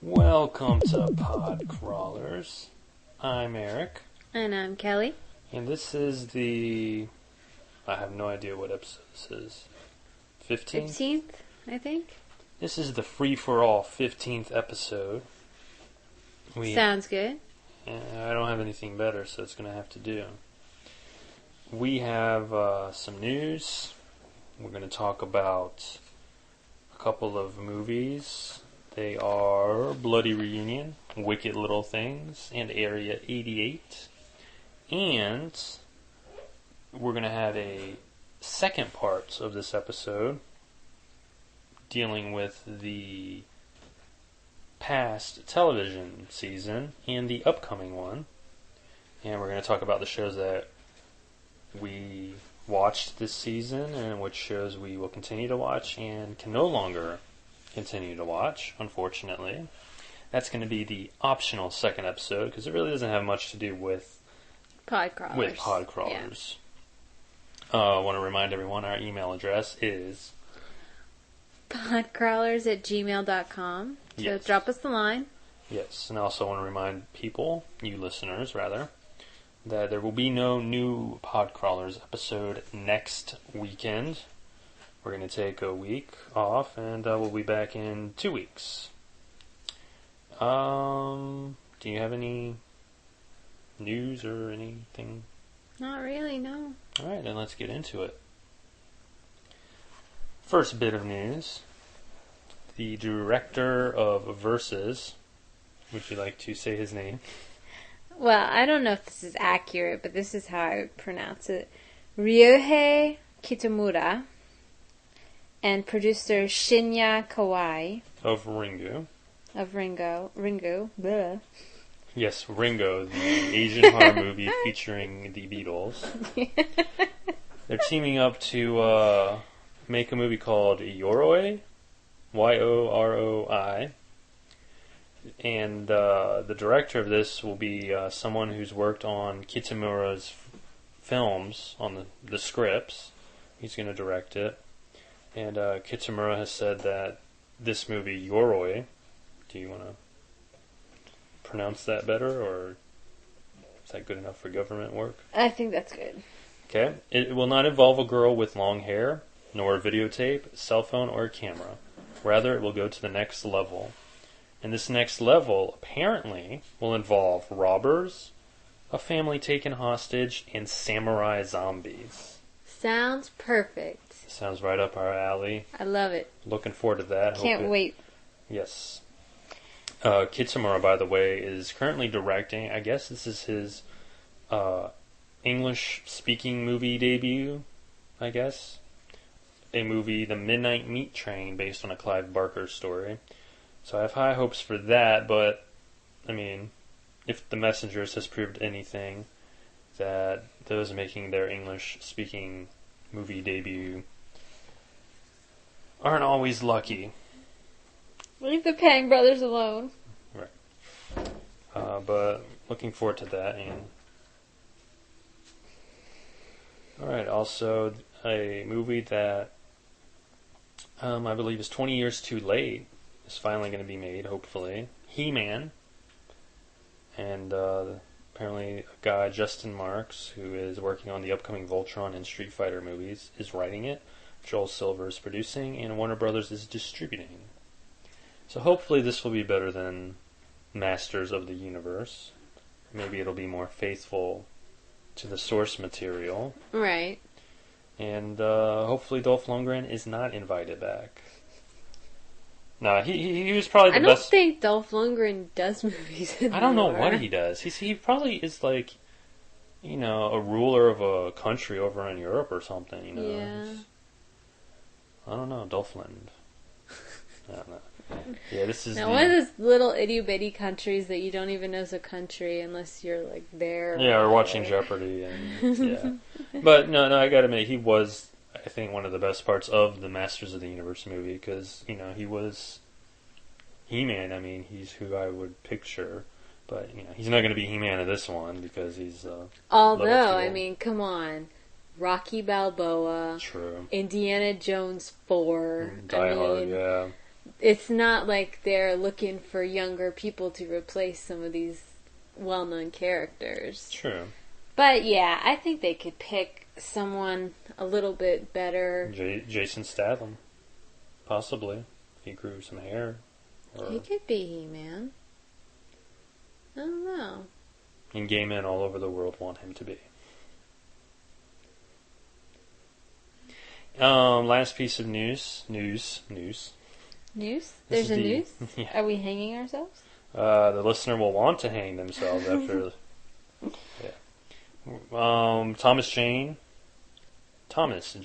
Welcome to Pod Crawlers. I'm Eric. And I'm Kelly. And this is I have no idea what episode this is. 15th? 15th, I think. This is the free-for-all 15th episode. Sounds good. I don't have anything better, so it's going to have to do. We have some news. We're going to talk about a couple of movies. They are Bloody Reunion, Wicked Little Things, and Area 88. And we're going to have a second part of this episode dealing with the past television season and the upcoming one. And we're going to talk about the shows that we watched this season and which shows we will continue to watch and can no longer continue to watch, unfortunately. That's going to be the optional second episode because it really doesn't have much to do with Podcrawlers. Yeah. I want to remind everyone our email address is podcrawlers@gmail.com. So drop us the line. Yes, and I also want to remind people, you listeners rather, that there will be no new Podcrawlers episode next weekend. We're going to take a week off, and we'll be back in 2 weeks. Do you have any news or anything? Not really, no. Alright, then let's get into it. First bit of news. The director of Versus, would you like to say his name? Well, I don't know if this is accurate, but this is how I pronounce it. Ryohei Kitamura. And producer Shinya Kawai. Of Ringu. Ringu. Blah. Yes, Ringo, the Asian horror movie featuring the Beatles. They're teaming up to make a movie called Yoroi. Yoroi. And the director of this will be someone who's worked on Kitamura's films, on the scripts. He's going to direct it. And Kitamura has said that this movie, Yoroi, do you want to pronounce that better, or is that good enough for government work? I think that's good. Okay. It will not involve a girl with long hair, nor a videotape, cell phone, or a camera. Rather, it will go to the next level. And this next level, apparently, will involve robbers, a family taken hostage, and samurai zombies. Sounds perfect. Sounds right up our alley. I love it. Looking forward to that. Can't wait. Yes. Kitamura, by the way, is currently directing, I guess this is his English-speaking movie debut, I guess. A movie, The Midnight Meat Train, based on a Clive Barker story. So I have high hopes for that, but, I mean, if The Messengers has proved anything, that those making their English-speaking movie debut aren't always lucky. Leave the Pang brothers alone. Right. But looking forward to that. And alright, also a movie that I believe is 20 years too late is finally going to be made, hopefully. He-Man. And apparently a guy, Justin Marks, who is working on the upcoming Voltron and Street Fighter movies, is writing it. Joel Silver is producing, and Warner Brothers is distributing. So hopefully this will be better than Masters of the Universe. Maybe it'll be more faithful to the source material. Right. And hopefully Dolph Lundgren is not invited back. No, he was probably the best. I don't think Dolph Lundgren does movies anymore. I don't know what he does. He probably is like, you know, a ruler of a country over in Europe or something, you know. Yeah. I don't know, Dolph Lund. I don't know. Yeah, this is Now, one of those little itty bitty countries that you don't even know is a country unless you're like there. Yeah, or watching Jeopardy, and yeah. But no, I gotta admit, he was, I think, one of the best parts of the Masters of the Universe movie because he was He-Man. I mean, he's who I would picture, but he's not gonna be He-Man in this one because he's. Although, I mean, come on. Rocky Balboa, True. Indiana Jones 4. Die Hard, yeah. It's not like they're looking for younger people to replace some of these well-known characters. True. But yeah, I think they could pick someone a little bit better. Jason Statham, possibly, if he grew some hair. Or... He could be He-Man. I don't know. And gay men all over the world want him to be. Last piece of news. News? This There's a is news? Yeah. Are we hanging ourselves? The listener will want to hang themselves after. Yeah. Thomas Jane, has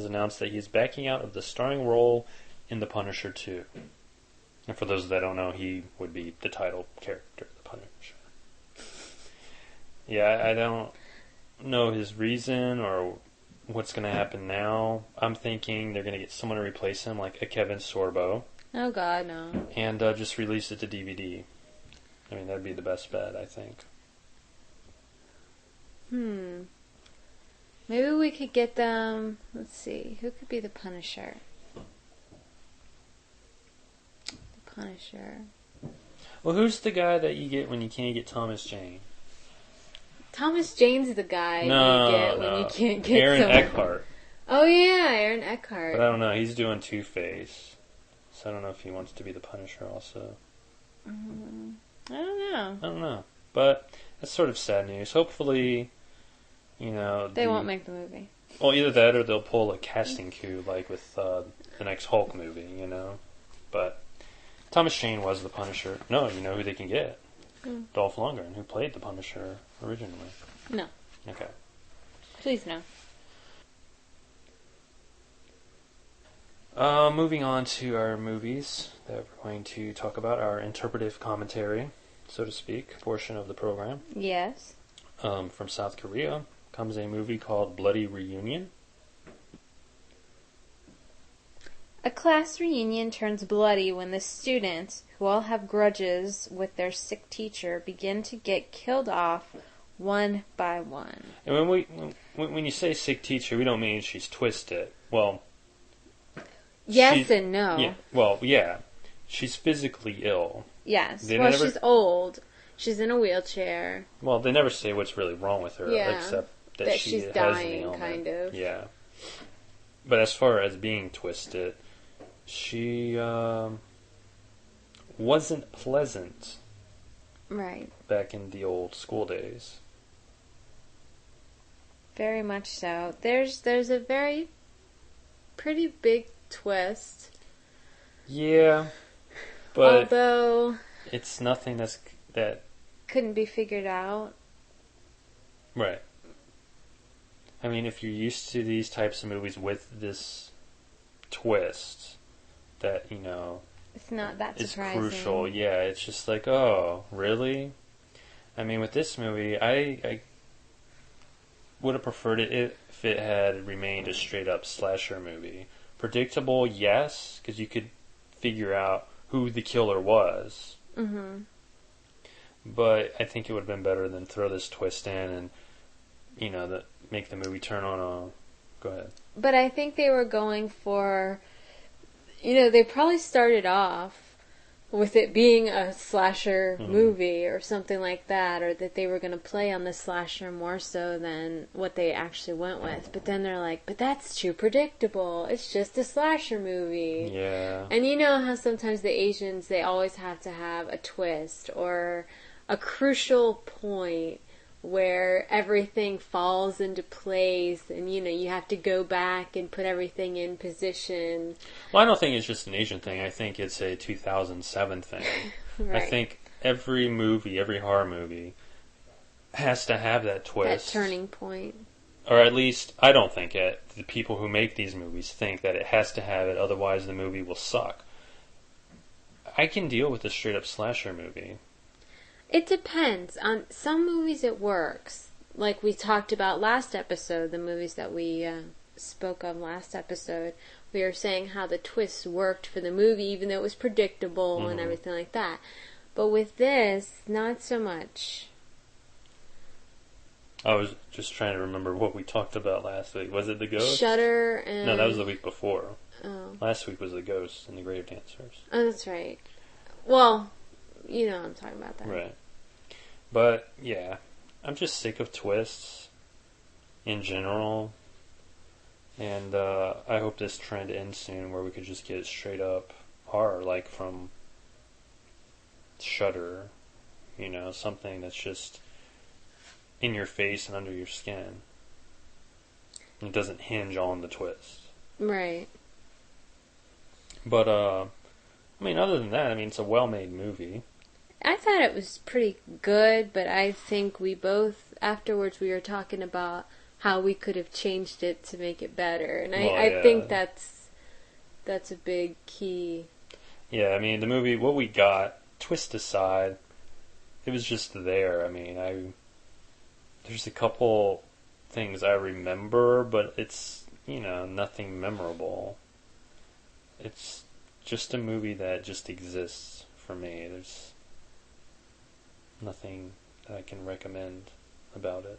announced that he is backing out of the starring role in The Punisher 2. And for those that don't know, he would be the title character, The Punisher. Yeah, I don't know his reason or what's going to happen now. I'm thinking they're going to get someone to replace him, like a Kevin Sorbo. Oh God, no. And just release it to DVD. I mean, that'd be the best bet, I think. Maybe we could get them. Let's see. Who could be the Punisher? The Punisher. Well, who's the guy that you get when you can't get Thomas Jane? Thomas Jane's the guy you get when you can't get Aaron someone. Eckhart. Oh yeah, Aaron Eckhart. But I don't know. He's doing Two-Face. So I don't know if he wants to be the Punisher also. I don't know. But that's sort of sad news. Hopefully, they won't make the movie. Well, either that or they'll pull a casting coup like with the next Hulk movie, But Thomas Jane was the Punisher. No, you know who they can get? Dolph Lundgren, who played the Punisher originally. No. Okay. Please no. Moving on to our movies that we're going to talk about, our interpretive commentary, so to speak, portion of the program. Yes. From South Korea comes a movie called Bloody Reunion. A class reunion turns bloody when the students, who all have grudges with their sick teacher, begin to get killed off one by one. And when you say sick teacher, we don't mean she's twisted. Well, yes and no. Yeah. Well, yeah, she's physically ill. Yes. She's old. She's in a wheelchair. Well, they never say what's really wrong with her, except that she she's has dying, an ailment. kind of. Yeah. But as far as being twisted, she wasn't pleasant. Right. Back in the old school days. Very much so. There's a very pretty big twist. Yeah. But although it's nothing that couldn't be figured out. Right. I mean, if you're used to these types of movies with this twist, that, it's not that it's surprising. crucial. Yeah, it's just like, oh, really? I mean, with this movie, I would have preferred it if it had remained a straight-up slasher movie. Predictable, yes, because you could figure out who the killer was. Mm-hmm. But I think it would have been better than throw this twist in and, make the movie turn on a... Go ahead. But I think they were going for... they probably started off with it being a slasher movie or something like that, or that they were going to play on the slasher more so than what they actually went with. But then they're like, but that's too predictable. It's just a slasher movie. Yeah. And you know how sometimes the Asians, they always have to have a twist or a crucial point where everything falls into place and, you have to go back and put everything in position. Well, I don't think it's just an Asian thing. I think it's a 2007 thing. Right. I think every horror movie, has to have that twist. That turning point. Or at least, I don't think it. The people who make these movies think that it has to have it, otherwise the movie will suck. I can deal with a straight up slasher movie. It depends. On some movies it works. Like we talked about last episode, the movies that we spoke of last episode, we were saying how the twists worked for the movie even though it was predictable and everything like that. But with this, not so much. I was just trying to remember what we talked about last week. Was it the ghost? Shudder and... No, that was the week before. Oh. Last week was the ghosts and the grave dancers. Oh, that's right. Well, you know I'm talking about that. Right. But, yeah. I'm just sick of twists in general. And I hope this trend ends soon where we could just get straight up horror, like from Shudder. You know, something that's just in your face and under your skin. It doesn't hinge on the twist. Right. But, I mean, other than that, I mean, it's a well-made movie. I thought it was pretty good, but I think we both, afterwards we were talking about how we could have changed it to make it better. And I think that's a big key. Yeah, I mean, the movie, what we got, twist aside, it was just there. I mean, there's a couple things I remember, but it's, you know, nothing memorable. It's just a movie that just exists for me. There's nothing that I can recommend about it.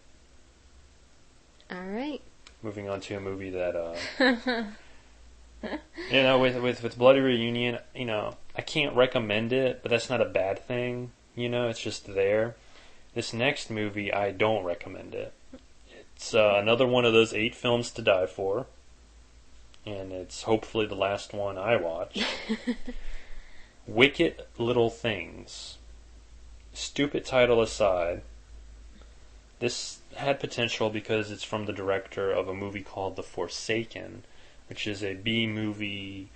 All right. Moving on to a movie that, you know, with Bloody Reunion, you know, I can't recommend it, but that's not a bad thing. You know, it's just there. This next movie, I don't recommend it. It's another one of those 8 films to die for. And it's hopefully the last one I watch. Wicked Little Things. Stupid title aside, this had potential because it's from the director of a movie called The Forsaken, which is a B-movie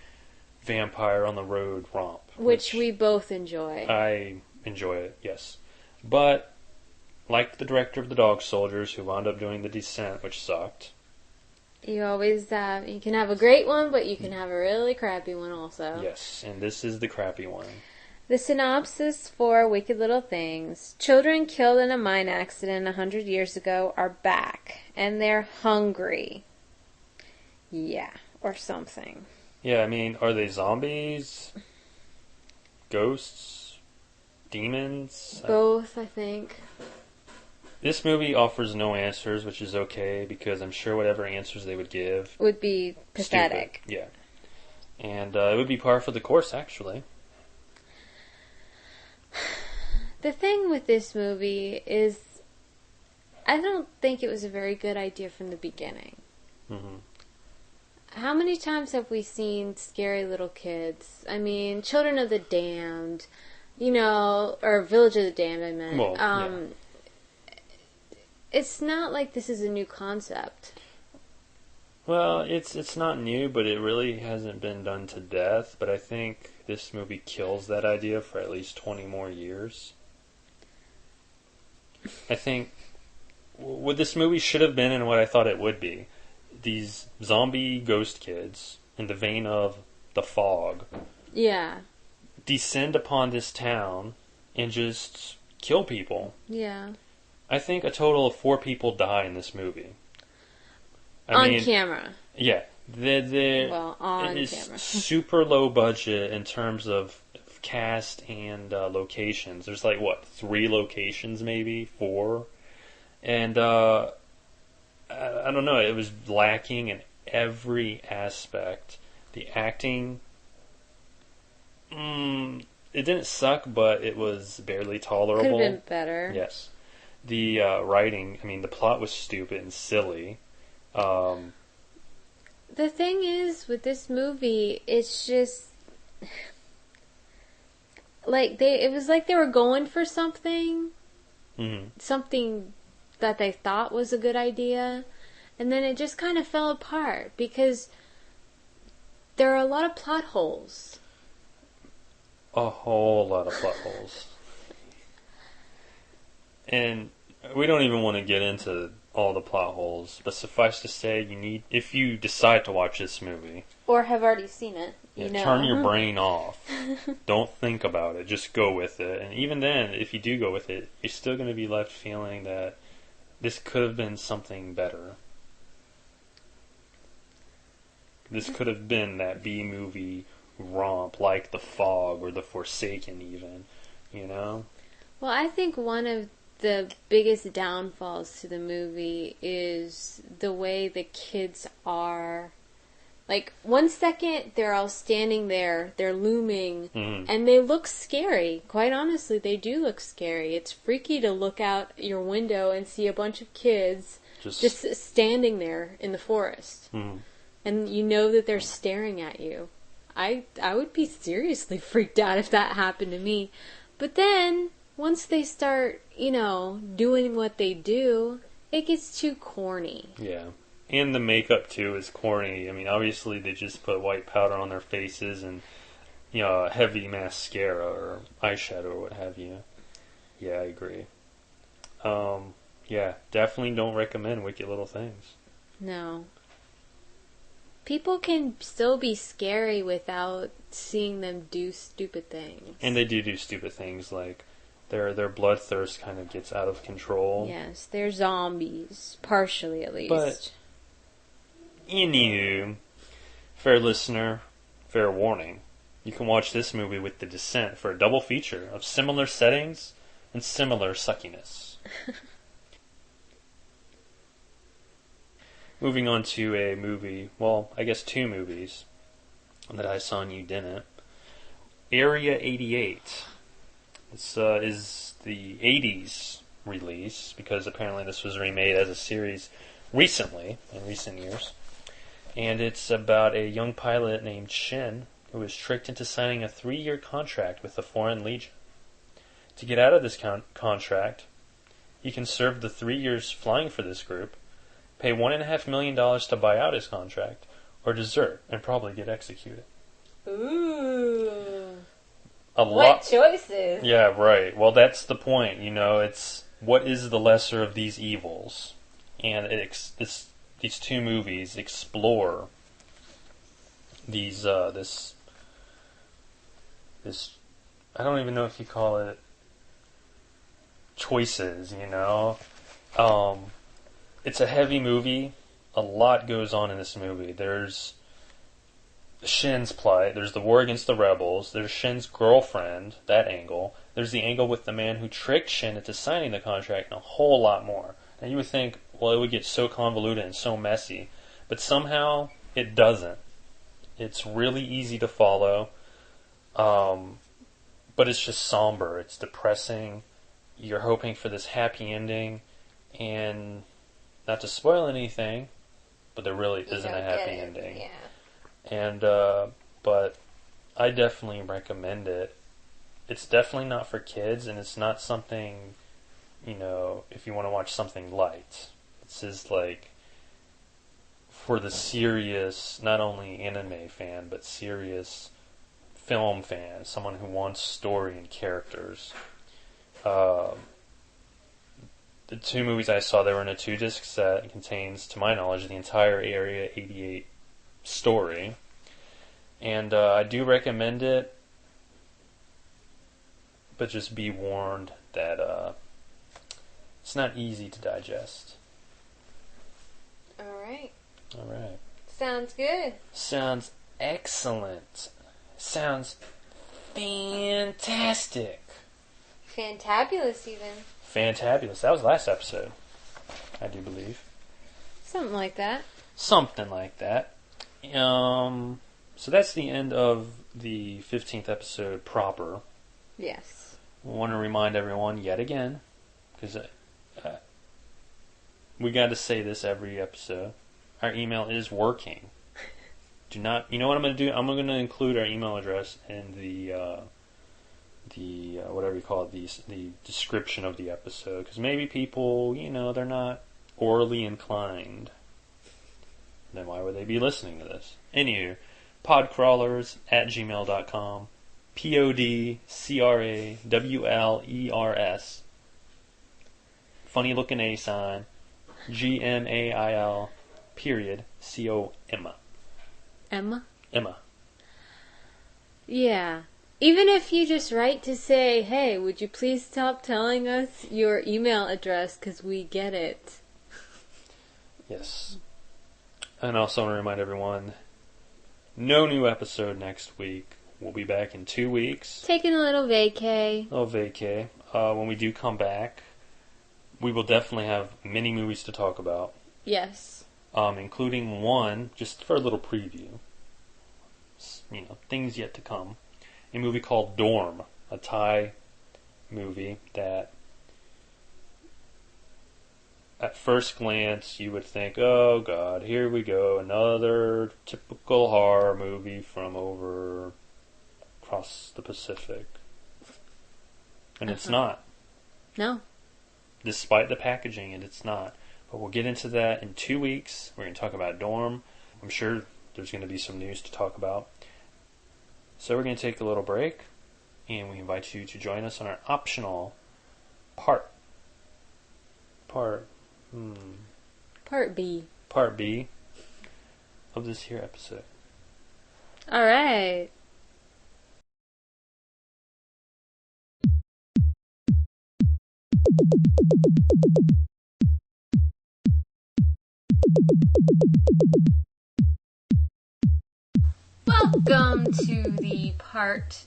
vampire on the road romp. Which we both enjoy. I enjoy it, yes. But, like the director of The Dog Soldiers, who wound up doing The Descent, which sucked. You always have, you can have a great one, but you can have a really crappy one also. Yes, and this is the crappy one. The synopsis for Wicked Little Things. Children killed in a mine accident 100 years ago are back, and they're hungry. Yeah, or something. Yeah, I mean, are they zombies? Ghosts? Demons? Both, I think. This movie offers no answers, which is okay, because I'm sure whatever answers they would give... would be pathetic. Stupid. Yeah. And it would be par for the course, actually. The thing with this movie is, I don't think it was a very good idea from the beginning. Mm-hmm. How many times have we seen scary little kids? I mean, Children of the Damned, you know, or Village of the Damned, I meant. Well, yeah. It's not like this is a new concept. Well, it's not new, but it really hasn't been done to death. But I think this movie kills that idea for at least 20 more years. I think what this movie should have been and what I thought it would be, these zombie ghost kids, in the vein of The Fog, Yeah. descend upon this town and just kill people. Yeah. I think a total of 4 people die in this movie. On camera. Yeah. On it is camera. super low budget in terms of cast and locations. There's like, 3 locations maybe? 4? And I don't know, it was lacking in every aspect. The acting, it didn't suck, but it was barely tolerable. Could have been better. Yes. The writing, I mean, the plot was stupid and silly. The thing is, with this movie, it's just... like, it was like they were going for something. Mm-hmm. Something that they thought was a good idea. And then it just kind of fell apart. Because there are a lot of plot holes. A whole lot of plot holes. And we don't even want to get into all the plot holes, but suffice to say, if you decide to watch this movie, Or have already seen it. You know? Turn your brain off. Don't think about it. Just go with it. And even then, if you do go with it, you're still going to be left feeling that this could have been something better. This could have been that B-movie romp like The Fog or The Forsaken even, you know? Well, I think one of the biggest downfalls to the movie is the way the kids are. Like, 1 second, they're all standing there, they're looming, and they look scary. Quite honestly, they do look scary. It's freaky to look out your window and see a bunch of kids just standing there in the forest. And you know that they're staring at you. I would be seriously freaked out if that happened to me. But then, once they start, doing what they do, it gets too corny. Yeah. And the makeup, too, is corny. I mean, obviously, they just put white powder on their faces and, heavy mascara or eyeshadow or what have you. Yeah, I agree. Yeah, definitely don't recommend Wicked Little Things. No. People can still be scary without seeing them do stupid things. And they do stupid things, like their bloodthirst kind of gets out of control. Yes, they're zombies, partially at least. But, anywho, fair listener, fair warning. You can watch this movie with The Descent for a double feature of similar settings and similar suckiness. Moving on to a movie, well, I guess 2 movies that I saw and you didn't. Area 88. This is the 80s release, because apparently this was remade as a series recently, in recent years. And it's about a young pilot named Shin who was tricked into signing a 3-year contract with the Foreign Legion. To get out of this contract, he can serve the 3 years flying for this group, pay $1.5 million to buy out his contract, or desert and probably get executed. Ooh. What choices? Yeah, right. Well, that's the point. It's what is the lesser of these evils, and these 2 movies explore these this I don't even know if you call it choices. It's a heavy movie. A lot goes on in this movie. There's Shin's plight. There's the war against the rebels. There's Shin's girlfriend, that angle. There's the angle with the man who tricked Shin into signing the contract, and a whole lot more. Now you would think, well, it would get so convoluted and so messy. But somehow, it doesn't. It's really easy to follow. But it's just somber. It's depressing. You're hoping for this happy ending. And not to spoil anything, but there really isn't a happy ending. Yeah. And, but I definitely recommend it. It's definitely not for kids, and it's not something, if you want to watch something light. This is like for the serious, not only anime fan, but serious film fan, someone who wants story and characters. The 2 movies I saw, they were in a 2-disc set. It contains, to my knowledge, the entire Area 88 story. And I do recommend it, but just be warned that it's not easy to digest. Alright. Alright. Sounds good. Sounds excellent. Sounds fantastic. Fantabulous, even. Fantabulous. That was last episode, I do believe. Something like that. Something like that. So that's the end of the 15th episode proper. Yes. I want to remind everyone yet again, because we got to say this every episode. Our email is working. Do not. You know what I'm going to do? I'm going to include our email address in the whatever you call it, the description of the episode, because maybe people, they're not orally inclined. Then why would they be listening to this? Anywho, podcrawlers@gmail.com. PODCRAWLERS. Funny looking A sign. GMAIL. Period. COM. Emma? Emma. Yeah. Even if you just write to say, hey, would you please stop telling us your email address because we get it. Yes. And I also want to remind everyone, no new episode next week. We'll be back in 2 weeks. Taking a little vacay. Oh, vacay. When we do come back, we will definitely have many movies to talk about. Yes. Including one, just for a little preview. You know, things yet to come. A movie called Dorm, a Thai movie that at first glance you would think, oh god, here we go, another typical horror movie from over across the Pacific. And it's not. No. Despite the packaging, and it's not. But we'll get into that in 2 weeks. We're going to talk about Dorm. I'm sure there's going to be some news to talk about. So we're going to take a little break, and we invite you to join us on our optional Part B of this here episode. All right. Welcome to the Part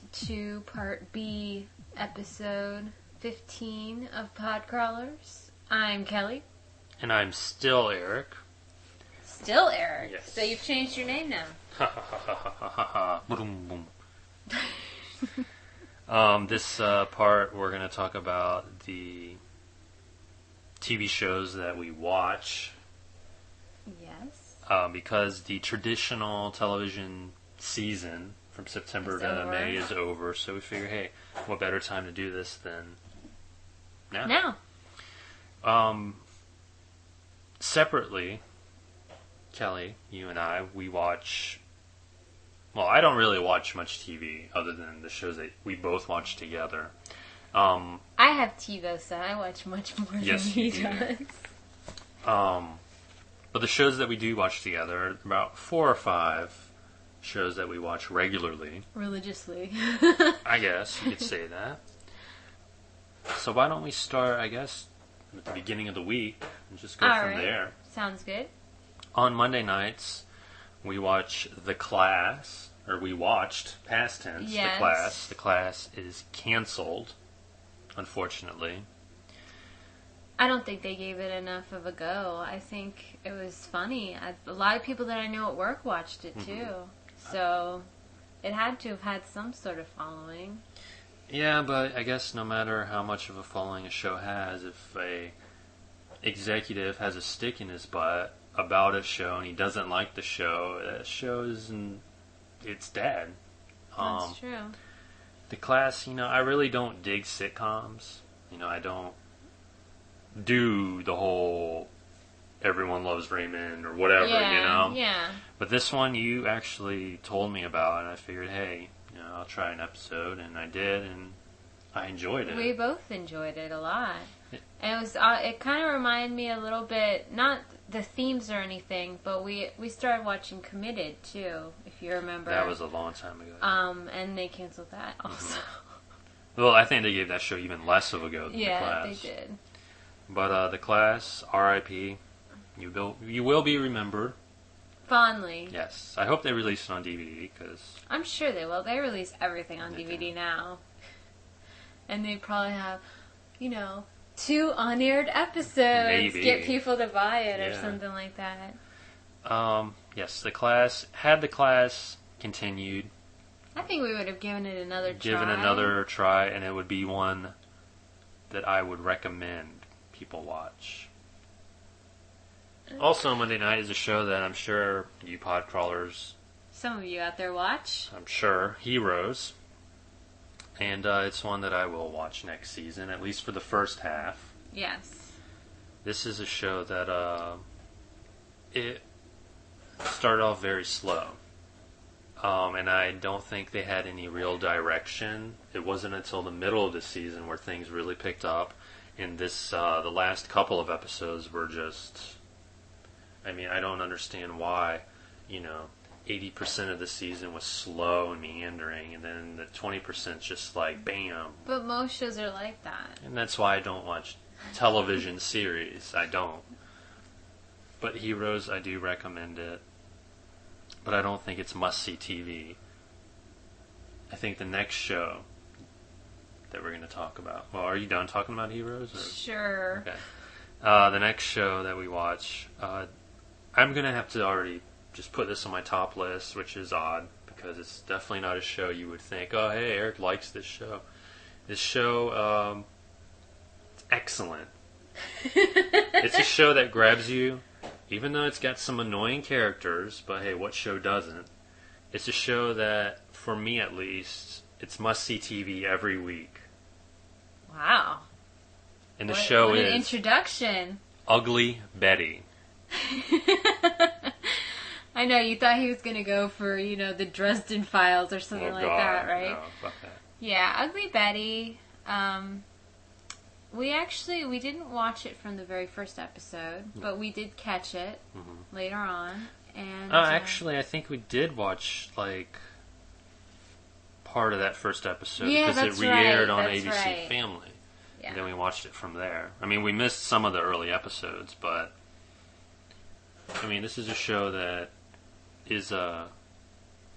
B episode 15 of Podcrawlers. I'm Kelly. And I'm still Eric. Still Eric? Yes. So you've changed your name now. Ha ha ha ha ha ha ha. Boom boom. This part, we're going to talk about the TV shows that we watch. Yes. Because the traditional television season from September to May is over, so we figure, hey, what better time to do this than now? Separately, Kelly, you and I, we watch. Well, I don't really watch much TV other than the shows that we both watch together. I have TiVo, so I watch much more than he does. But the shows that we do watch together are about 4 or 5 shows that we watch regularly. Religiously. I guess you could say that. So why don't we start, I guess, at the beginning of the week and just go from there. Sounds good. On Monday nights, we watch The Class, or we watched, past tense, yes. The Class. The Class is canceled, unfortunately. I don't think they gave it enough of a go. I think it was funny. A lot of people that I know at work watched it too. So it had to have had some sort of following. Yeah, but I guess no matter how much of a following a show has, if a executive has a stick in his butt about a show and he doesn't like the show, that show it's dead. That's true. The Class, I really don't dig sitcoms. I don't do the whole everyone loves Raymond or whatever, Yeah. But this one you actually told me about, and I figured, hey, I'll try an episode, and I did, and I enjoyed it. We both enjoyed it a lot. And it kind of reminded me a little bit, not the themes or anything, but we started watching Committed too, if you remember. That was a long time ago. And they canceled that also. Well, I think they gave that show even less of a go than The Class. Yeah, they did. But The Class, R.I.P. You will be remembered. Fondly. Yes. I hope they release it on DVD, because I'm sure they will. They release everything on DVD now. And they probably have, 2 on-aired episodes. Maybe. Get people to buy it or something like that. Yes, The Class. Had The Class continued, I think we would have given it another try, and it would be one that I would recommend people watch. Also, Monday night is a show that I'm sure you podcrawlers, some of you out there watch. I'm sure, Heroes. And it's one that I will watch next season, at least for the first half. Yes. This is a show that it started off very slow. And I don't think they had any real direction. It wasn't until the middle of the season where things really picked up. And the last couple of episodes were just... I don't understand why, 80% of the season was slow and meandering, and then the 20% just like bam. But most shows are like that. And that's why I don't watch television series. I don't. But Heroes, I do recommend it. But I don't think it's must-see TV. I think the next show that we're going to talk about... Well, are you done talking about Heroes? Or? Sure. Okay. The next show that we watch, I'm going to have to already just put this on my top list, which is odd, because it's definitely not a show you would think, oh, hey, Eric likes this show. This show, it's excellent. It's a show that grabs you, even though it's got some annoying characters, but hey, what show doesn't? It's a show that, for me at least, it's must-see TV every week. Wow. And the show what is... an introduction. Ugly Betty. I know, you thought he was going to go for, the Dresden Files or something like that, right? No, fuck that. Yeah, Ugly Betty. We didn't watch it from the very first episode, but we did catch it later on. And actually, I think we did watch, part of that first episode, because it re-aired on ABC Family. Yeah. And then we watched it from there. I mean, we missed some of the early episodes, but this is a show that is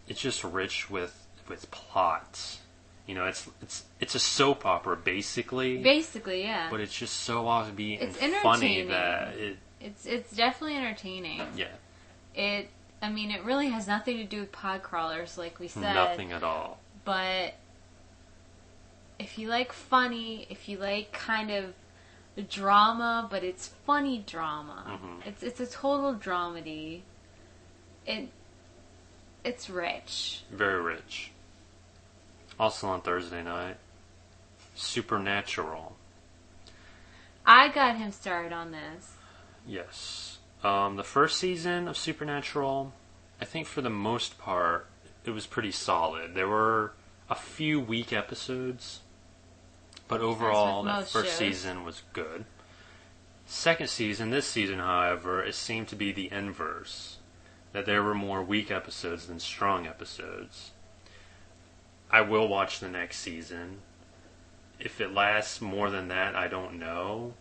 it's just rich with plots. It's a soap opera basically. Basically, yeah. But it's just so offbeat it's and funny that it's definitely entertaining. Yeah. It really has nothing to do with pod crawlers, like we said. Nothing at all. But if you like funny, if you like kind of drama, but it's funny drama. It's a total dramedy. It's rich. Very rich. Also on Thursday night, Supernatural. I got him started on this. Yes. The first season of Supernatural, I think for the most part, it was pretty solid. There were a few weak episodes, but overall, that first season was good. Second season, this season, however, it seemed to be the inverse. That there were more weak episodes than strong episodes. I will watch the next season. If it lasts more than that, I don't know.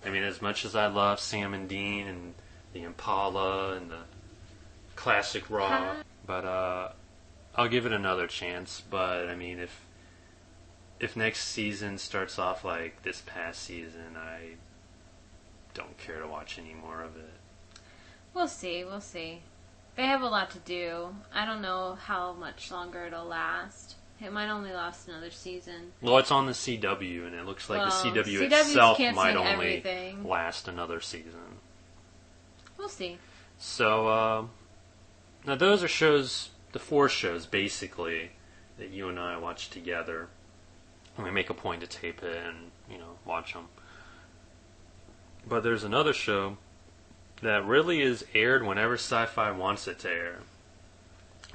As much as I love Sam and Dean and the Impala and the classic rock, but I'll give it another chance. But if next season starts off like this past season, I don't care to watch any more of it. We'll see. They have a lot to do. I don't know how much longer it'll last. It might only last another season. Well, it's on the CW, and it looks like the CW itself might only last another season. We'll see. So, now those are shows, the 4 shows, basically, that you and I watch together. And we make a point to tape it and, watch them. But there's another show that really is aired whenever Sci-Fi wants it to air.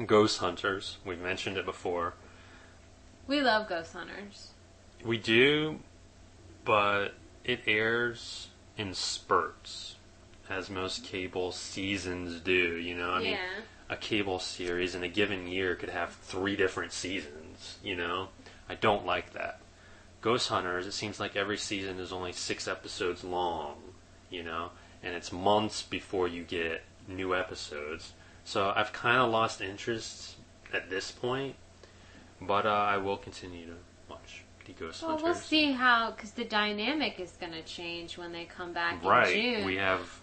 Ghost Hunters. We've mentioned it before. We love Ghost Hunters. We do, but it airs in spurts, as most cable seasons do, a cable series in a given year could have 3 different seasons, I don't like that. Ghost Hunters, it seems like every season is only 6 episodes long, and it's months before you get new episodes. So I've kind of lost interest at this point, but I will continue to watch the Ghost Hunters. Well, we'll see how, because the dynamic is going to change when they come back in June.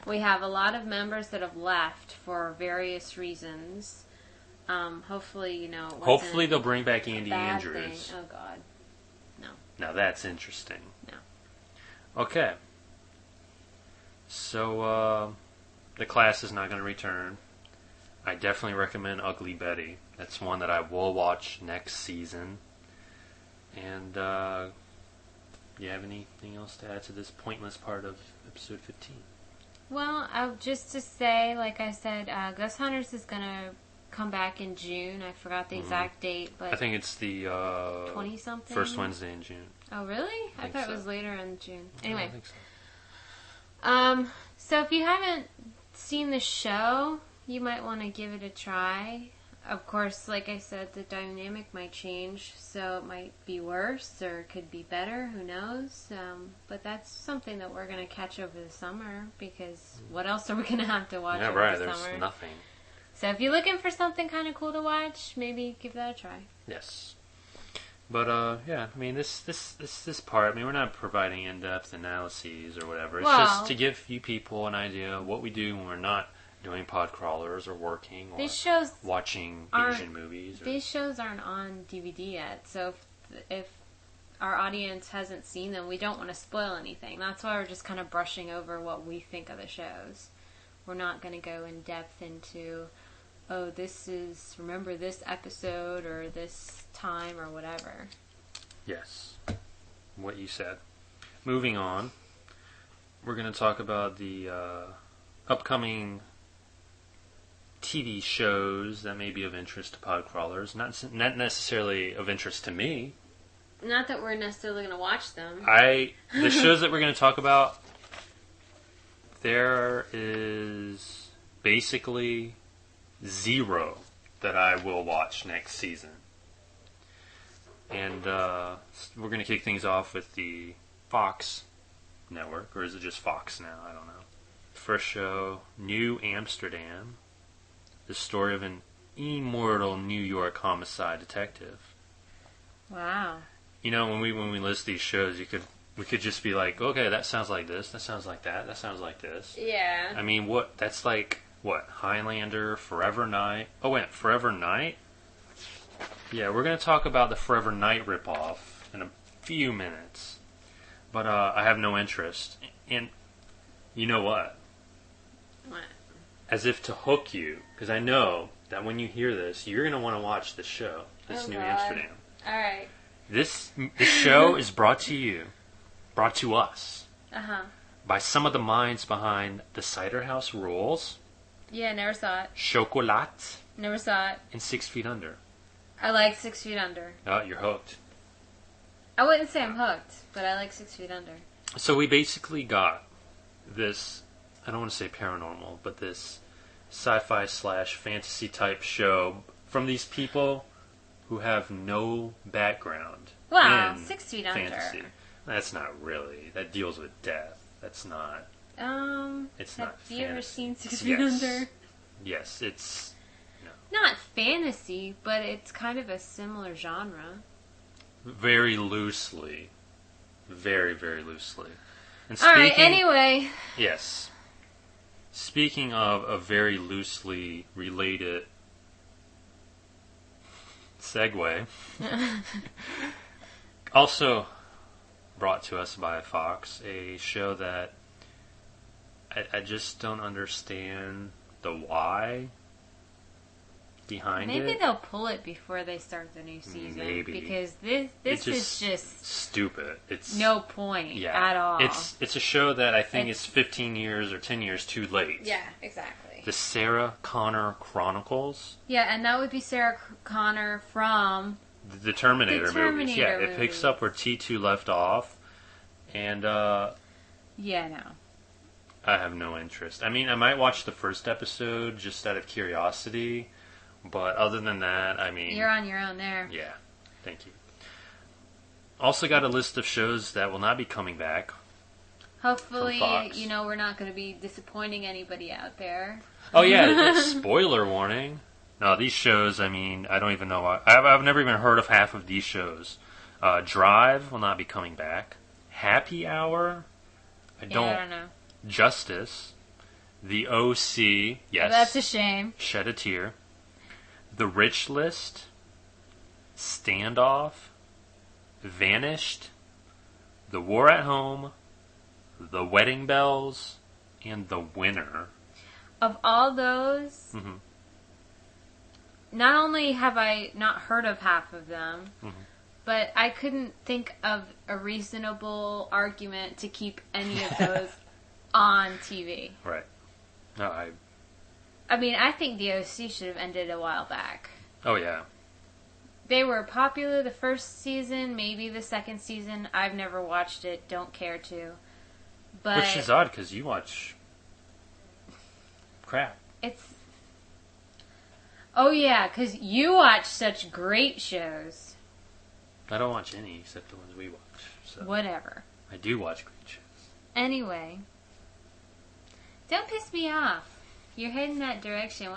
We have a lot of members that have left for various reasons. Hopefully, hopefully they'll bring back Andy Andrews. Thing. Oh God, no. Now that's interesting. No. Okay. So the class is not going to return. I definitely recommend Ugly Betty. That's one that I will watch next season. And do you have anything else to add to this pointless part of episode 15? Well, just to say, like I said, Ghost Hunters is going to come back in June. I forgot the exact date, but I think it's the 20-something? First Wednesday in June. Oh, really? I thought it was later in June. Anyway. I think so. So if you haven't seen the show, you might want to give it a try. Of course, like I said, the dynamic might change, so it might be worse or it could be better, who knows. But that's something that we're going to catch over the summer, because what else are we going to have to watch over the summer? There's nothing. So if you're looking for something kind of cool to watch, maybe give that a try. Yes. But, I mean, this part, I mean, we're not providing in-depth analyses or whatever. It's just to give you people an idea of what we do when we're not doing pod crawlers or working or watching Asian movies. These shows aren't on DVD yet, so if our audience hasn't seen them, we don't want to spoil anything. That's why we're just kind of brushing over what we think of the shows. We're not going to go in depth into, remember this episode or this time or whatever. Yes, what you said. Moving on, we're going to talk about the upcoming TV shows that may be of interest to podcrawlers. Not necessarily of interest to me. Not that we're necessarily going to watch them. The shows that we're going to talk about, there is basically 0 that I will watch next season. And we're going to kick things off with the Fox network, or is it just Fox now? I don't know. First show, New Amsterdam. The story of an immortal New York homicide detective. Wow. You know, when we list these shows, we could just be like, okay, that sounds like this, that sounds like that, that sounds like this. Yeah. I mean, that's like, Highlander, Forever Knight. Oh, wait, Forever Knight? Yeah, we're going to talk about the Forever Knight ripoff in a few minutes. But I have no interest. And you know what? What? As if to hook you, because I know that when you hear this, you're going to want to watch this show, this New Amsterdam. All right. This show is brought to us, by some of the minds behind The Cider House Rules. Yeah, never saw it. Chocolat. Never saw it. And 6 Feet Under. I like 6 Feet Under. Oh, you're hooked. I wouldn't say I'm hooked, but I like 6 Feet Under. So we basically got this, I don't want to say paranormal, but this sci-fi / fantasy type show from these people who have no background Wow, in 6 Feet Under. fantasy. That's not really. That deals with death. That's not. It's not. Have you ever seen 6 Feet Yes. Under? Yes, it's Not fantasy, but it's kind of a similar genre. very loosely, very, very loosely. And All right. Anyway. Yes. Speaking of a very loosely related segue, also brought to us by Fox, a show that I just don't understand the why behind it. Maybe they'll pull it before they start the new season. Maybe. Because this is just stupid. It's no point at all. It's a show that I think is 15 years or 10 years too late. Yeah, exactly. The Sarah Connor Chronicles. Yeah, and that would be Sarah Connor from The Terminator, Terminator movies. Yeah, movies. it picks up where T2 left off. And yeah, no. I have no interest. I mean, I might watch the first episode just out of curiosity. But other than that, I mean... You're on your own there. Yeah, thank you. Also got a list of shows that will not be coming back. Hopefully, Fox. we're not going to be disappointing anybody out there. Oh yeah, spoiler warning. No, these shows, I mean, I don't even know. I've never even heard of half of these shows. Drive will not be coming back. Happy Hour? I don't know. Justice. The OC. Yes. That's a shame. Shed a tear. The Rich List, Standoff, Vanished, The War at Home, The Wedding Bells, and The Winner. Of all those, not only have I not heard of half of them, but I couldn't think of a reasonable argument to keep any of those on TV. Right. No, I mean, I think the OC should have ended a while back. Oh, yeah. They were popular the first season, maybe the second season. I've never watched it, don't care to. But which is odd, because you watch crap. It's Oh, yeah, because you watch such great shows. I don't watch any except the ones we watch. So Whatever. I do watch great shows. Anyway. Don't piss me off. You're heading that direction.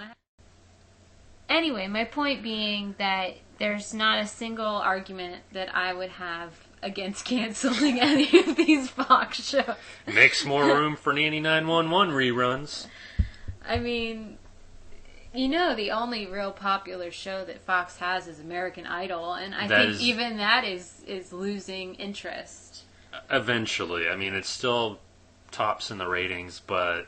Anyway, my point being that there's not a single argument that I would have against canceling any of these Fox shows. Makes more room for Nanny 911 reruns. I mean, you know, the only real popular show that Fox has is American Idol, and I think even that is losing interest. Eventually. I mean, it still tops in the ratings, but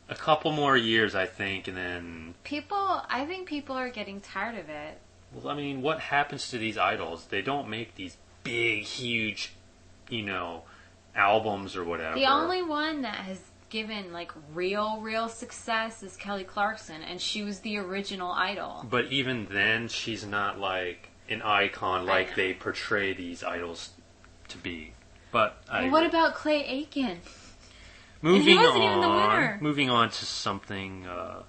a couple more years, I think, and then... I think people are getting tired of it. Well, I mean, what happens to these idols? They don't make these big, huge, albums or whatever. The only one that has given, like, real success is Kelly Clarkson, and she was the original idol. But even then, she's not, like, an icon like they portray these idols to be. But what about Clay Aiken? Moving and he wasn't even the winner. Moving on to something, a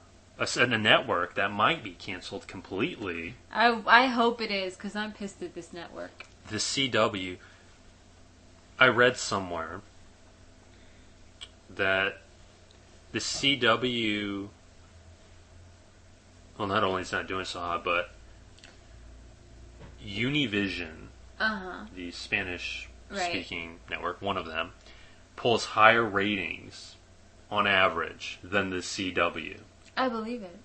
network that might be canceled completely. I hope it is, because I'm pissed at this network. The CW. I read somewhere that the CW, well, not only is not doing so hot, but Univision, the Spanish-speaking network, one of them, pulls higher ratings on average than the CW. I believe it.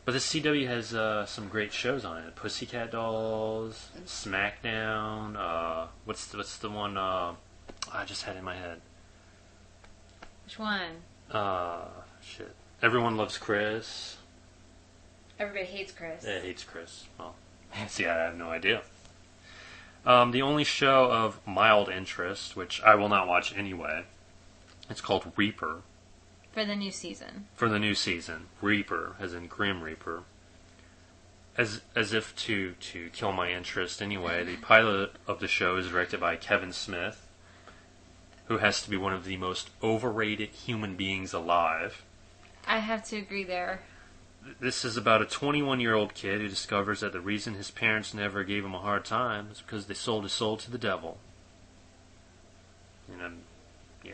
But the CW has some great shows on it. Pussycat Dolls, SmackDown, what's the one I just had in my head? Which one? Shit. Everyone Loves Chris. Everybody hates Chris. Yeah, hates Chris. Well, see, I have no idea. The only show of mild interest, which I will not watch anyway, it's called Reaper. For the new season. For the new season. Reaper, as in Grim Reaper. As if to kill my interest anyway, the pilot of the show is directed by Kevin Smith, who has to be one of the most overrated human beings alive. I have to agree there. This is about a 21-year-old kid who discovers that the reason his parents never gave him a hard time is because they sold his soul to the devil. And yeah.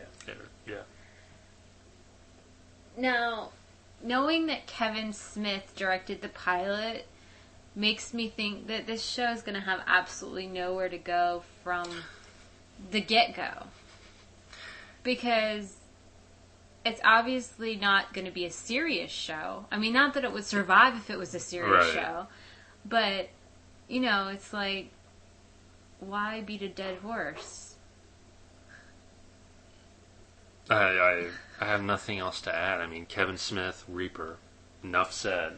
Now, knowing that Kevin Smith directed the pilot makes me think that this show is going to have absolutely nowhere to go from the get-go. Because it's obviously not going to be a serious show. I mean, not that it would survive if it was a serious show. But, it's like, why beat a dead horse? I have nothing else to add. I mean, Kevin Smith, Reaper, enough said.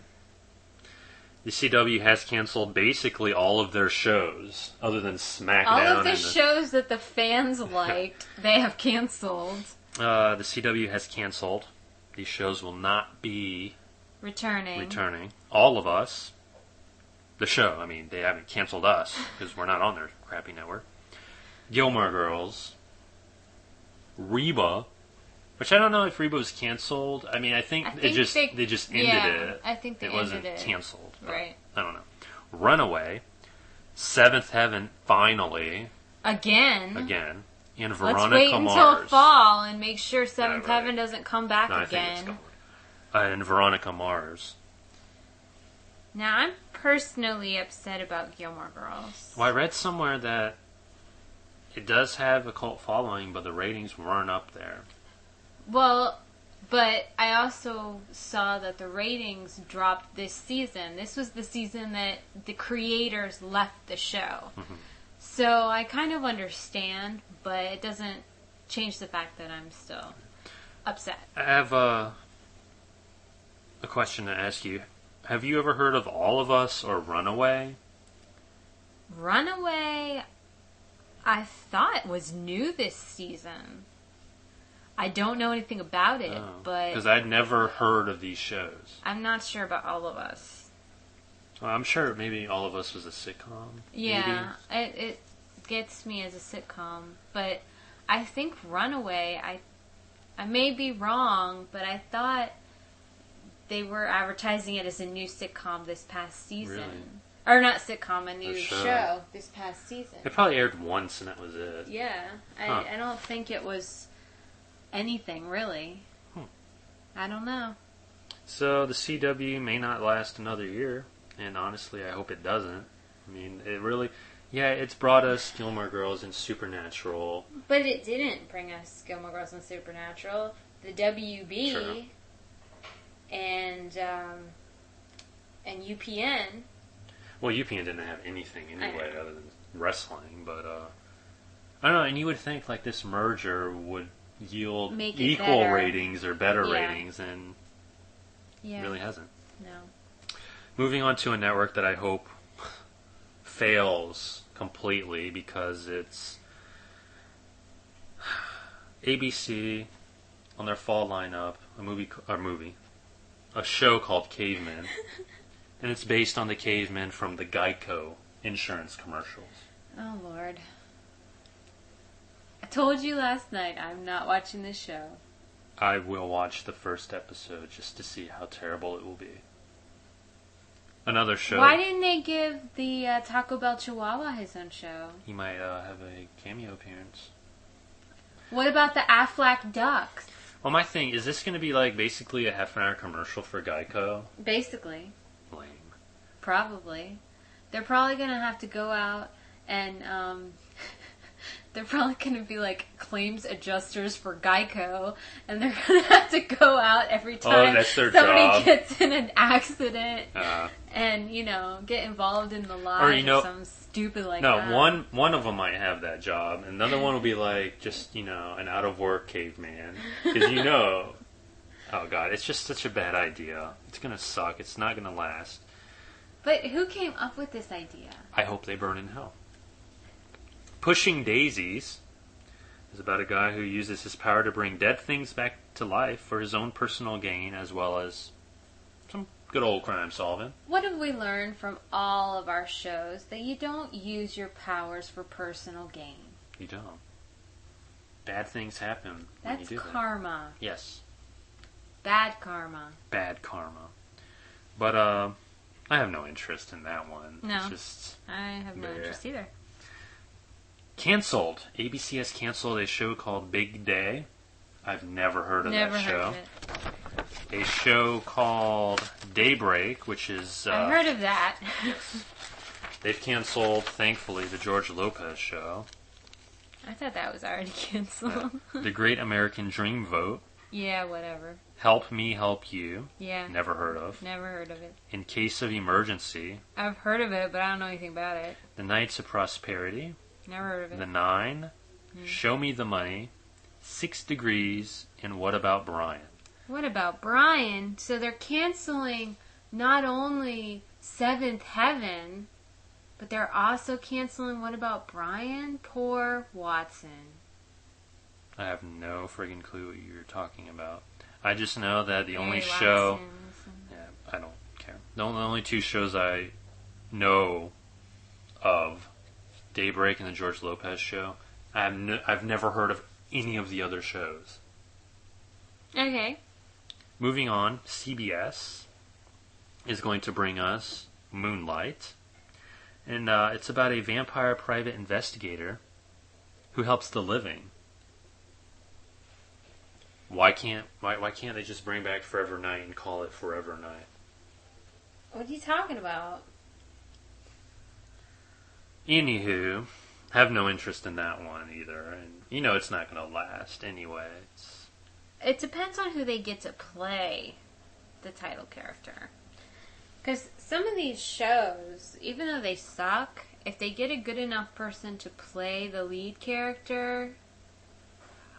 The CW has canceled basically all of their shows, other than SmackDown. All of the shows that the fans liked, they have canceled. The CW has canceled. These shows will not be returning. All of Us, the show. I mean, they haven't canceled us because we're not on their crappy network. Gilmore Girls, Reba, which I don't know if Reba was canceled. I mean, I think they just ended it. I think they ended it. It wasn't canceled. Right. I don't know. Runaway, Seventh Heaven, finally. Again. And Veronica Let's wait Mars. until fall and make sure Seventh Heaven doesn't come back again. I think it's coming. And Veronica Mars. Now, I'm personally upset about Gilmore Girls. Well, I read somewhere that it does have a cult following, but the ratings weren't up there. Well, but I also saw that the ratings dropped this season. This was the season that the creators left the show. Mm-hmm. So I kind of understand, but it doesn't change the fact that I'm still upset. I have a question to ask you. Have you ever heard of All of Us or Runaway? Runaway, I thought was new this season. I don't know anything about it, but... Because I'd never heard of these shows. I'm not sure about All of Us. Well, I'm sure maybe All of Us was a sitcom. Yeah, it gets me as a sitcom. But I think Runaway, I may be wrong, but I thought they were advertising it as a new sitcom this past season. Really? Or not sitcom, a new show. show this past season. It probably aired once and that was it. Yeah. Huh. I don't think it was anything, really. I don't know. So the CW may not last another year, and honestly, I hope it doesn't. I mean, it really... Yeah, it's brought us Gilmore Girls and Supernatural. But it didn't bring us Gilmore Girls and Supernatural. The WB True. and UPN. Well, UPN didn't have anything anyway other than wrestling, but I don't know. And you would think like this merger would yield Make it equal better. ratings or better Yeah. ratings, and Yeah. it really hasn't. No. Moving on to a network that I hope fails completely because it's ABC on their fall lineup, a show called Cavemen, and it's based on the cavemen from the Geico insurance commercials. Oh, Lord. I told you last night I'm not watching this show. I will watch the first episode just to see how terrible it will be. Another show. Why didn't they give the Taco Bell Chihuahua his own show? He might have a cameo appearance. What about the Aflac Ducks? Well, my thing is this going to be like basically a half-an-hour commercial for Geico? Basically. Lame. Probably. They're probably going to have to go out and they're probably going to be like claims adjusters for Geico, and they're going to have to go out every time that's their somebody job. gets in an accident Uh, and, get involved in the lives Or, or something stupid like no, that. one of them might have that job, and the other one will be like just an out-of-work caveman. Because oh god, it's just such a bad idea. It's going to suck. It's not going to last. But who came up with this idea? I hope they burn in hell. Pushing Daisies is about a guy who uses his power to bring dead things back to life for his own personal gain, as well as some good old crime solving. What have we learned from all of our shows? That you don't use your powers for personal gain. You don't. Bad things happen when you That's do that. karma. Yes, Bad karma. bad karma. But I have no interest in that one. No. It's just I have no Bleh. interest either. canceled. ABC has canceled a show called Big Day. I've never heard of Never that show. heard of it. A show called Daybreak, which is I heard of that. they've canceled, thankfully, the George Lopez show. I thought that was already canceled. The Great American Dream Vote. Yeah, whatever. Help Me Help You. Yeah. Never heard of. Never heard of it. In Case of Emergency. I've heard of it, but I don't know anything about it. The Knights of Prosperity. Never heard of it. The Nine. Hmm. Show Me the Money. 6 Degrees. And What About Brian? What about Brian? So they're canceling not only Seventh Heaven, but they're also canceling What About Brian? Poor Watson. I have no friggin' clue what you're talking about. I just know that the only Mary show... Watson's. Yeah, I don't care. The only two shows I know of, Daybreak and the George Lopez show, I've never heard of any of the other shows. Okay. Moving on, CBS is going to bring us Moonlight. And it's about a vampire private investigator who helps the living. Why can't they just bring back Forever Night and call it Forever Night? What are you talking about? Anywho, have no interest in that one either, and it's not going to last anyway. It depends on who they get to play the title character. Because some of these shows, even though they suck, if they get a good enough person to play the lead character,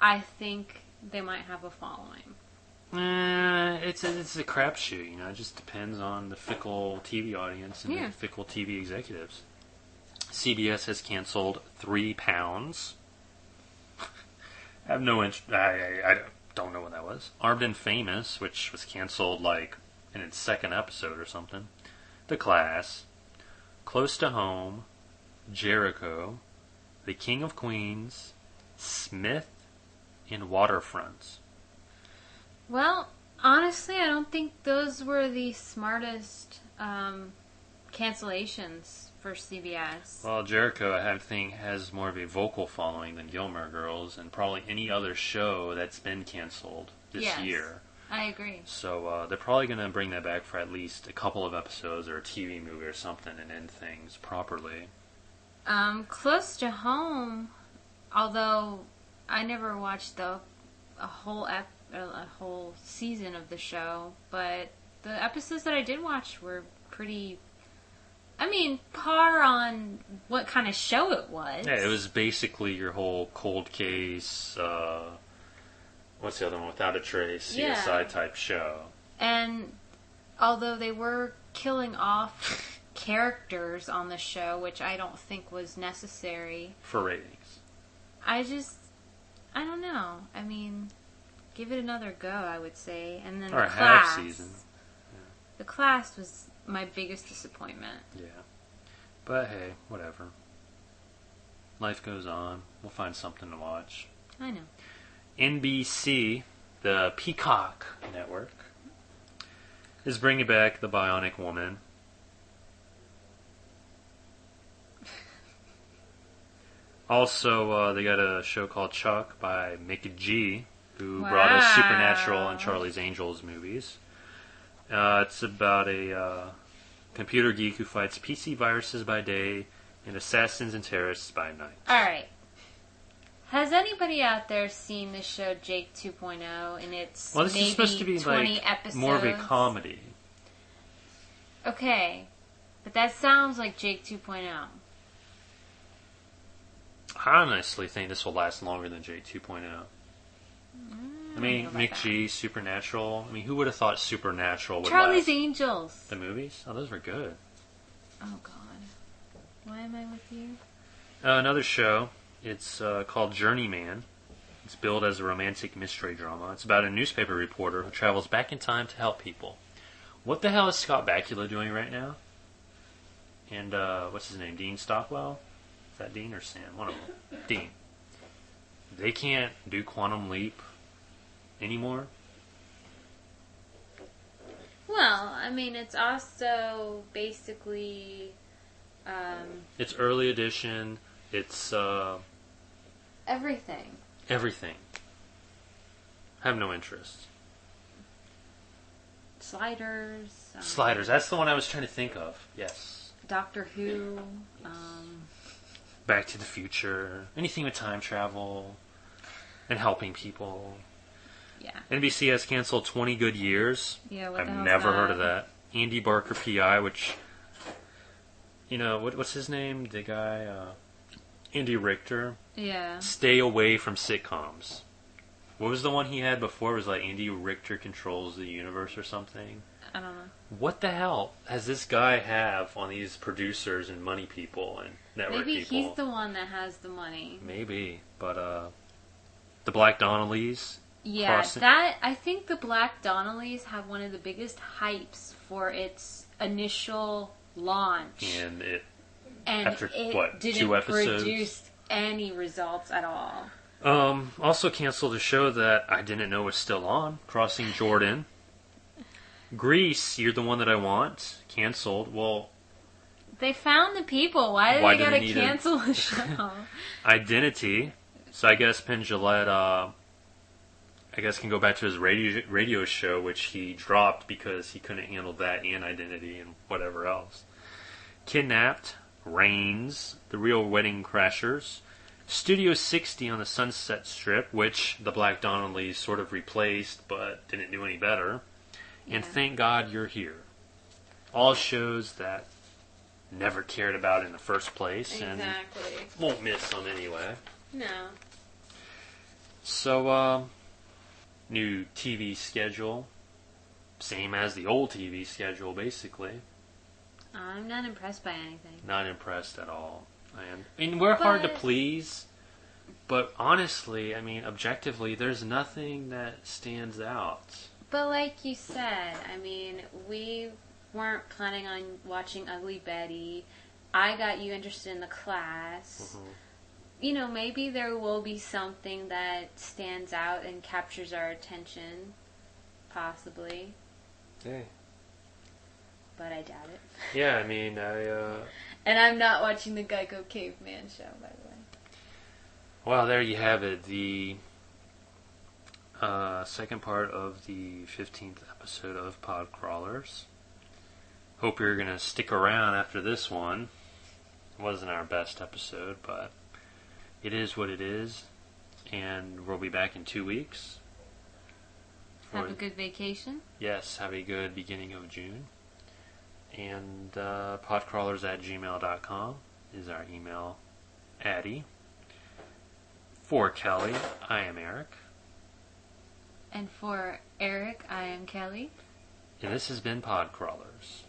I think they might have a following. It's a crapshoot, It just depends on the fickle TV audience and the fickle TV executives. CBS has canceled 3 Pounds. I have no interest. I don't know what that was. Armed and Famous, which was canceled in its second episode or something. The Class, Close to Home, Jericho, The King of Queens, Smith, and Waterfronts. Well, Honestly, I don't think those were the smartest cancellations for CBS. Well, Jericho, I think, has more of a vocal following than Gilmore Girls and probably any other show that's been canceled this Yes. year. I agree. So they're probably going to bring that back for at least a couple of episodes or a TV movie or something and end things properly. Close to home, although I never watched a whole season of the show, but the episodes that I did watch were pretty, par on what kind of show it was. Yeah, it was basically your whole cold case, what's the other one, Without a Trace, CSI type show. And although they were killing off characters on the show, which I don't think was necessary. For ratings. I don't know. Give it another go, I would say. And then Or the a Class. half season. The Class was my biggest disappointment. Yeah. But hey, whatever. Life goes on. We'll find something to watch. I know. NBC, the Peacock network, is bringing back The Bionic Woman. Also, they got a show called Chuck by Mick G, who brought us Supernatural and Charlie's Angels movies. It's about a computer geek who fights PC viruses by day and assassins and terrorists by night. Alright. Has anybody out there seen the show Jake 2.0 and it's Well, this maybe is supposed to be 20 like episodes? more of a comedy. Okay. But that sounds like Jake 2.0. I honestly think this will last longer than Jake 2.0. I mean, Mick G, Supernatural. Who would have thought Supernatural would Charlie's last? Angels. The movies? Oh, those were good. Oh, God. Why am I with you? Another show. It's called Journeyman. It's billed as a romantic mystery drama. It's about a newspaper reporter who travels back in time to help people. What the hell is Scott Bakula doing right now? And, what's his name? Dean Stockwell? Is that Dean or Sam? One of them. Dean. They can't do Quantum Leap anymore? Well, it's also basically... It's early edition. It's, everything. everything. Have no interest. Sliders. Sliders. That's the one I was trying to think of. Yes. Doctor Who. Back to the Future. Anything with time travel and helping people. Yeah. NBC has canceled 20 Good Years. Yeah, what I've the hell's never that? heard of that. Andy Barker PI, which, what's his name? The guy, Andy Richter. Yeah. Stay away from sitcoms. What was the one he had before? It was like Andy Richter controls the universe or something. I don't know. What the hell has this guy have on these producers and money people and network Maybe people? he's the one that has the money. Maybe, but the Black Donnellys. Yeah, I think the Black Donnellys have one of the biggest hypes for its initial launch. And After what, didn't 2 episodes? produce any results at all. Also canceled a show that I didn't know was still on, Crossing Jordan. Grease, You're the One That I Want, canceled. Well, they found the people. Why Why did do they they gotta need cancel the show? Identity. So I guess Penn Jillette, can go back to his radio show, which he dropped because he couldn't handle that and Identity and whatever else. Kidnapped, Reigns, The Real Wedding Crashers, Studio 60 on the Sunset Strip, which the Black Donnellys sort of replaced but didn't do any better, and Thank God You're Here. All shows that never cared about in the first place and won't miss them anyway. No. So, new TV schedule. Same as the old TV schedule, basically. I'm not impressed by anything. Not impressed at all. We're hard to please, but honestly, objectively, there's nothing that stands out. But like you said, we weren't planning on watching Ugly Betty. I got you interested in The Class. Mm-hmm. Maybe there will be something that stands out and captures our attention. possibly. Hey. But I doubt it. Yeah, I mean, And I'm not watching the Geico Caveman show, by the way. well, there you have it. The second part of the 15th episode of Pod Crawlers. Hope you're going to stick around after this one. It wasn't our best episode, but it is what it is. And we'll be back in 2 weeks. Have a good vacation. Yes, have a good beginning of June. And podcrawlers@gmail.com is our email addy. For Kelly, I am Eric. And for Eric, I am Kelly. And this has been Podcrawlers.